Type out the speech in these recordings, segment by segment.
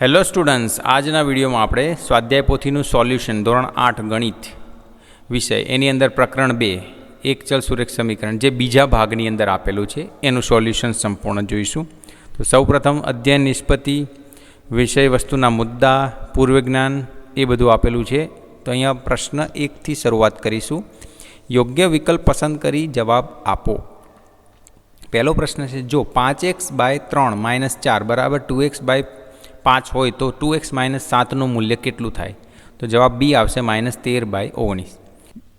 Hello students, આજના વિડીયોમાં આપણે સ્વાધ્યાય પોથીનું સોલ્યુશન ધોરણ 8 ગણિત વિષય એની અંદર પ્રકરણ 2 એક ચલ સુરેખ સમીકરણ જે બીજા ભાગની અંદર આપેલું છે એનું સોલ્યુશન સંપૂર્ણ જોઈશું. તો સૌપ્રથમ અધ્યયન નિષ્પત્તિ, વિષય વસ્તુના મુદ્દા, પૂર્વજ્ઞાન એ બધું આપેલું છે. તો અહીંયા પ્રશ્ન 1 થી શરૂઆત કરીશું. યોગ્ય વિકલ્પ પસંદ કરી જવાબ આપો. પહેલો પ્રશ્ન છે, જો 5x/3 - 4 બરાબર 2x/5 હોય તો 2x - 7નું મૂલ્ય કેટલું થાય? તો જવાબ બી આવશે -13/19.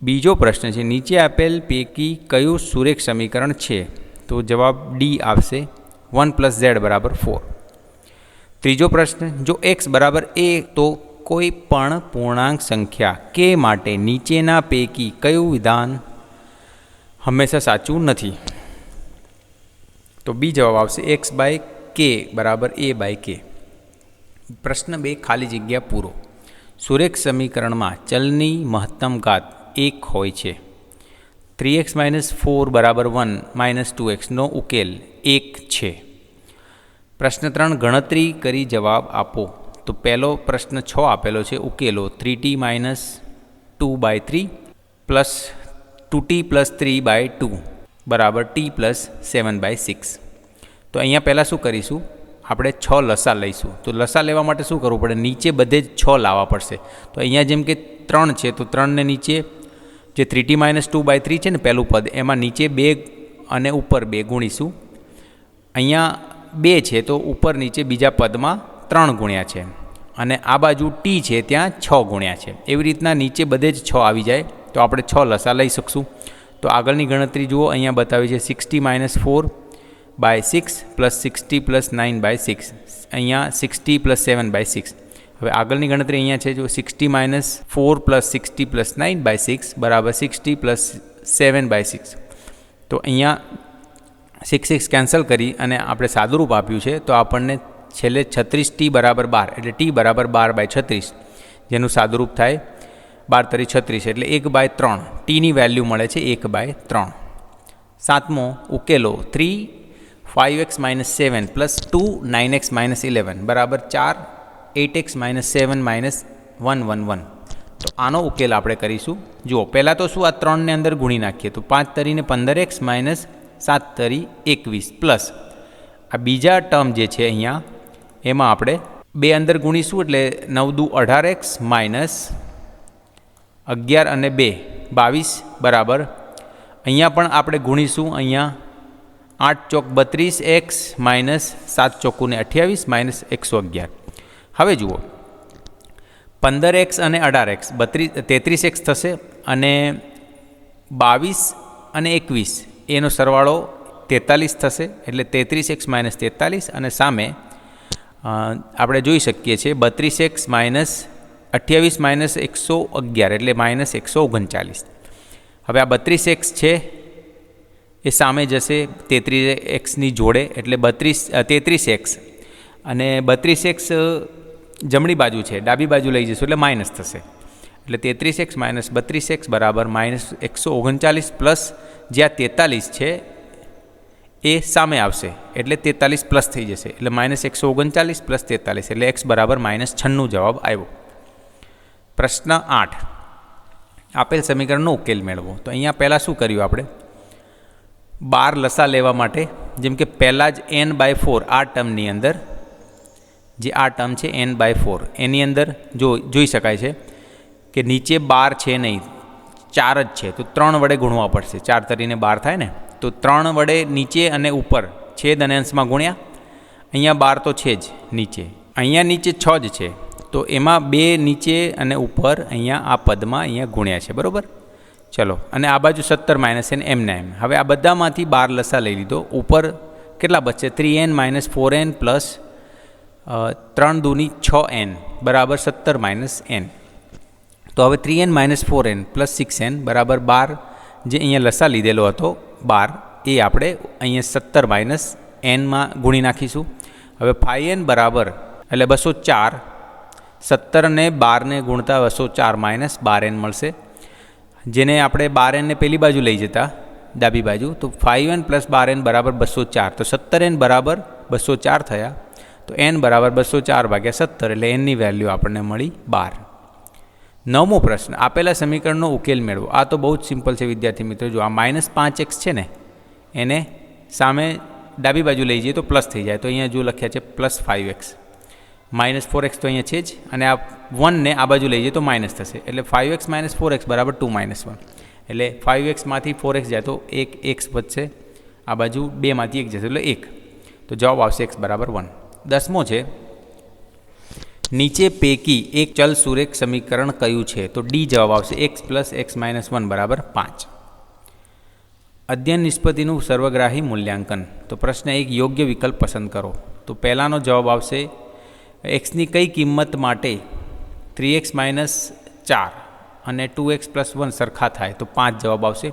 બીજો પ્રશ્ન છે, નીચે આપેલ પૈકી કયું સુરેખ સમીકરણ છે? તો જવાબ ડી આવશે 1 + z = 4. ત્રીજો પ્રશ્ન, જો x બરાબર a તો કોઈ પણ પૂર્ણાંક સંખ્યા k માટે નીચેના પૈકી કયું વિધાન હંમેશા સાચું નથી? તો બી જવાબ આવશે x/k = a/k. પ્રશ્ન 2, ખાલી જગ્યા પૂરો. સુરેખ સમીકરણમાં ચલની મહત્તમ ઘાત 1 હોય છે. 3x - 4 = 1 - 2x નો ઉકેલ 1 છે. પ્રશ્ન 3, ગણતરી કરી જવાબ આપો. તો પહેલો પ્રશ્ન 6 આપેલો છે, ઉકેલો 3t - 2/3 + 2t + 3/2 બરાબર t + 7/6. તો અહીંયા પહેલાં શું કરીશું? આપણે 6 લસા લઈશું. તો લસા લેવા માટે શું કરવું પડે? નીચે બધે જ 6 લાવવા પડશે. તો અહીંયા જેમ કે 3 છે તો 3ને નીચે જે 3t - 2/3 છે ને પહેલું પદ, એમાં નીચે 2 અને ઉપર 2 ગુણીશું. અહીંયા 2 છે તો ઉપર નીચે બીજા પદમાં 3 ગુણ્યા છે, અને આ બાજુ t છે ત્યાં 6 ગુણ્યા છે. એવી રીતના નીચે બધે જ 6 આવી જાય તો આપણે 6 લસા લઈ શકશું. તો આગળની ગણતરી જુઓ, અહીંયા બતાવી છે 60 - 4/6 + 60 + 9/6. અહીંયા 60 + 7/6. હવે આગળની ગણતરી અહીંયા છે, જો 60 - 4 + 60 + 9/6 બરાબર 60 + 7/6. તો અહીંયા 6 કેન્સલ કરી અને આપણે સાદુરૂપ આપ્યું છે તો આપણને છેલ્લે 36t = 12 એટલે t = 12/36, જેનું સાદુરૂપ થાય 12 × 36 એટલે 1/3. ટીની વેલ્યુ મળે છે 1/3. સાતમો, ઉકેલો 3 5x - 7 + 2 9x - 11 બરાબર 4 8x - 7 - 111. તો આનો ઉકેલ આપણે કરીશું. જુઓ, પહેલાં તો શું, આ 3ને અંદર ગુણી નાખીએ તો 5 તરીને 15x - 7 તરી 21 પ્લસ આ બીજા ટર્મ જે છે અહીંયા એમાં આપણે 2 અંદર ગુણીશું એટલે 9 દુ 18x - 11 અને 2 22 બરાબર અહીંયા પણ આપણે ગુણીશું. અહીંયા 8 ચોક 32x - 7 ચોકુને 28 - 111. હવે જુઓ, 15x અને 18x 33x થશે, અને 22 અને 21 એનો સરવાળો 43 થશે એટલે 33x - 43, અને સામે આપણે જોઈ શકીએ છીએ 32x - 28 - 111 એટલે -139. હવે આ 32x છે એ સામે જશે 33xની જોડે એટલે 33x, અને 32x જમણી બાજુ છે, ડાબી બાજુ લઈ જશું એટલે માઇનસ થશે. એટલે 33x - 32x બરાબર -139 પ્લસ જ્યાં 43 છે એ સામે આવશે એટલે 43 પ્લસ થઈ જશે એટલે -139 + 43 એટલે x બરાબર -96 જવાબ આવ્યો. પ્રશ્ન 8, આપેલ સમીકરણનો ઉકેલ મેળવો. તો અહીંયા પહેલાં શું કર્યું આપણે? 12 લસા લેવા માટે જેમ કે પહેલાં જ n/4 આ ટર્મની અંદર, જે આ ટર્મ છે n/4 એની અંદર જોઈ શકાય છે કે નીચે 12 છે નહીં, 4 જ છે, તો 3 વડે ગુણવા પડશે. 4 તરીને 12 થાય ને, તો 3 વડે નીચે અને ઉપર છેદ અને અંશમાં ગુણ્યા. અહીંયા 12 તો છે જ નીચે, અહીંયા નીચે 6 જ છે તો એમાં 2 નીચે અને ઉપર અહીંયા આ પદમાં અહીંયા ગુણ્યા છે, બરાબર. ચલો, અને આ બાજુ 17 - n એમને એમ. હવે આ બધામાંથી 12 લસા લઈ લીધો. ઉપર કેટલા બચશે? 3n - 4n પ્લસ 3 દૂની 6n બરાબર 17 - n. તો હવે 3n - 4n પ્લસ 6n બરાબર 12, જે અહીંયા લસા લીધેલો હતો 12 એ આપણે અહીંયા 17 - n ગુણી નાખીશું. હવે 5n બરાબર એટલે 204, 17 ને 12ને ગુણતા 204 - 12n મળશે, જેને આપણે 12n પેલી બાજુ લઈ જતા ડાબી બાજુ, તો 5n + 12n બરાબર 204. તો 17n બરાબર 204 થયા. તો તો n બરાબર 204/17 એટલે nની વેલ્યુ આપણને મળી 12. 9મો પ્રશ્ન, આપેલા સમીકરણનો ઉકેલ મેળવો. આ તો બહુ જ સિમ્પલ છે વિદ્યાર્થી મિત્રો. જો આ -5x છે ને એને સામે ડાબી બાજુ લઈ જઈએ તો પ્લસ થઈ જાય, તો અહીંયા જો લખ્યા છે +5x. -4x તો અહીંયા છે જ, અને આ 1ને આ બાજુ લઈ જઈએ તો માઇનસ થશે, એટલે 5x - 4x બરાબર 2 - 1. એટલે 5xમાંથી 4x જાય તો 1x વધશે, આ બાજુ 2માંથી 1 જશે એટલે 1. તો જવાબ આવશે x બરાબર 1. 10મો છે, નીચે પૈકી એક ચલ સુરેખ સમીકરણ કયું છે? તો ડી જવાબ આવશે. x + x - 1 બરાબર 5. અધ્યયન નિષ્પત્તિનું સર્વગ્રાહી મૂલ્યાંકન. તો પ્રશ્ન 1, યોગ્ય વિકલ્પ પસંદ કરો. તો પહેલાંનો જવાબ આવશે એક્સની કઈ કિંમત માટે 3x - 4 અને 2x + 1 સરખા થાય? તો 5 જવાબ આવશે.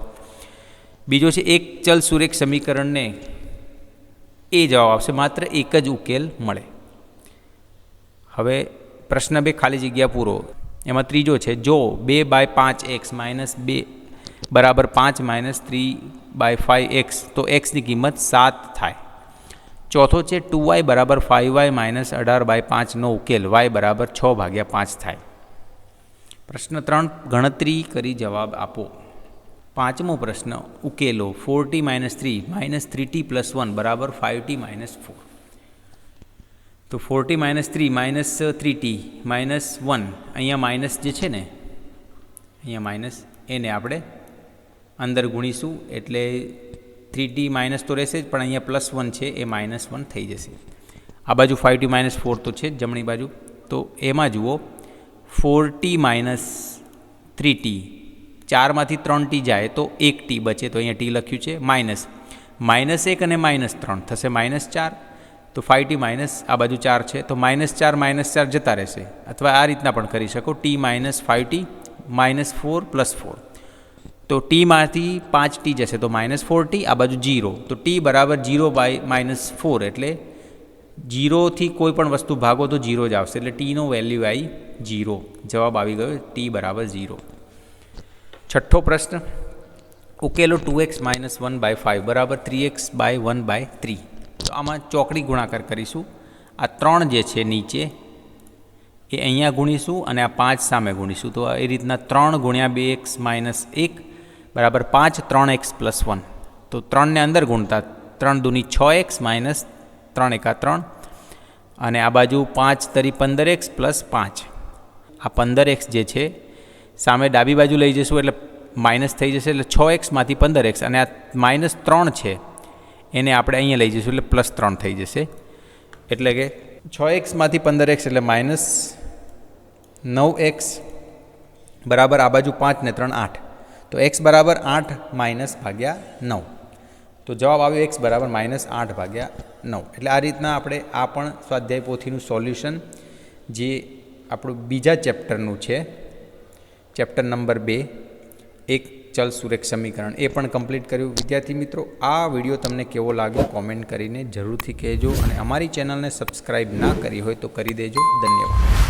બીજો છે એક ચલ સુરેખ સમીકરણને એ જવાબ આવશે, માત્ર એક જ ઉકેલ મળે. હવે પ્રશ્ન 2, ખાલી જગ્યા પૂરો. એમાં ત્રીજો છે, જો 2/5x - 2 બરાબર 5 - 3/5x તો xની કિંમત 7 થાય. ચોથો છે 2y બરાબર 5y - 18/5નો ઉકેલ y બરાબર 6/5 થાય. પ્રશ્ન 3, ગણતરી કરી જવાબ આપો. 5મો પ્રશ્ન, ઉકેલો 4t - 3 - 3t + 1 બરાબર 5t - 4. તો 4t - 3 - 3t - 1, અહીંયા માઇનસ જે છે ને, અહીંયા માઇનસ, એને આપણે અંદર ગુણીશું એટલે 3t માઇનસ તો રહેશે જ, પણ અહીંયા +1 છે એ -1 થઈ જશે. આ બાજુ 5t - 4 તો છે જ જમણી બાજુ. તો એમાં જુઓ 4t - 3t, 4માંથી 3t જાય તો 1t બચે, તો અહીંયા t લખ્યું છે. -1 અને -3 થશે -4. તો 5t માઇનસ આ બાજુ 4 છે, તો -4 -4 જતા રહેશે. અથવા આ રીતના પણ કરી શકો, t - 5t -4 + 4. તો ટીમાંથી 5t જશે તો -4t, આ બાજુ 0, તો t બરાબર 0/-4 એટલે 0થી કોઈ પણ વસ્તુ ભાગો તો 0 જ આવશે, એટલે tનો વેલ્યુ આવી 0. જવાબ આવી ગયો t બરાબર 0. 6થો પ્રશ્ન, ઉકેલો 2x - 1/5 બરાબર 3x/1/3. તો આમાં ચોકડી ગુણાકાર કરીશું. આ 3 જે છે નીચે એ અહીંયા ગુણીશું અને આ 5 સામે ગુણીશું. તો એ રીતના 3 × 2x - 1 બરાબર 5, 3x + 1. તો 3ને અંદર ગુણતા 3 દૂની 6x - 3 એકા 3, અને આ બાજુ 5 તરી 15x + 5. આ 15x જે છે સામે ડાબી બાજુ લઈ જઈશું એટલે માઇનસ થઈ જશે, એટલે 6xમાંથી 15x, અને આ -3 છે એને આપણે અહીંયા લઈ જઈશું એટલે +3 થઈ જશે. એટલે કે 6xમાંથી 15x એટલે -9x બરાબર આ બાજુ 5 ને 3 8. તો x બરાબર 8 - -9. તો જવાબ આવ્યો x બરાબર -8/9. એટલે આ રીતના આપણે આ પણ સ્વાધ્યાય પોથીનું સોલ્યુશન જે આપણું બીજા ચેપ્ટરનું છે, ચેપ્ટર નંબર 2, એક ચલ સુરેખ સમીકરણ, એ પણ કમ્પ્લીટ કર્યું. વિદ્યાર્થી મિત્રો, આ વિડીયો તમને કેવો લાગ્યો કોમેન્ટ કરીને જરૂરથી કહેજો, અને અમારી ચેનલને સબસ્ક્રાઈબ ના કરી હોય તો કરી દેજો. ધન્યવાદ.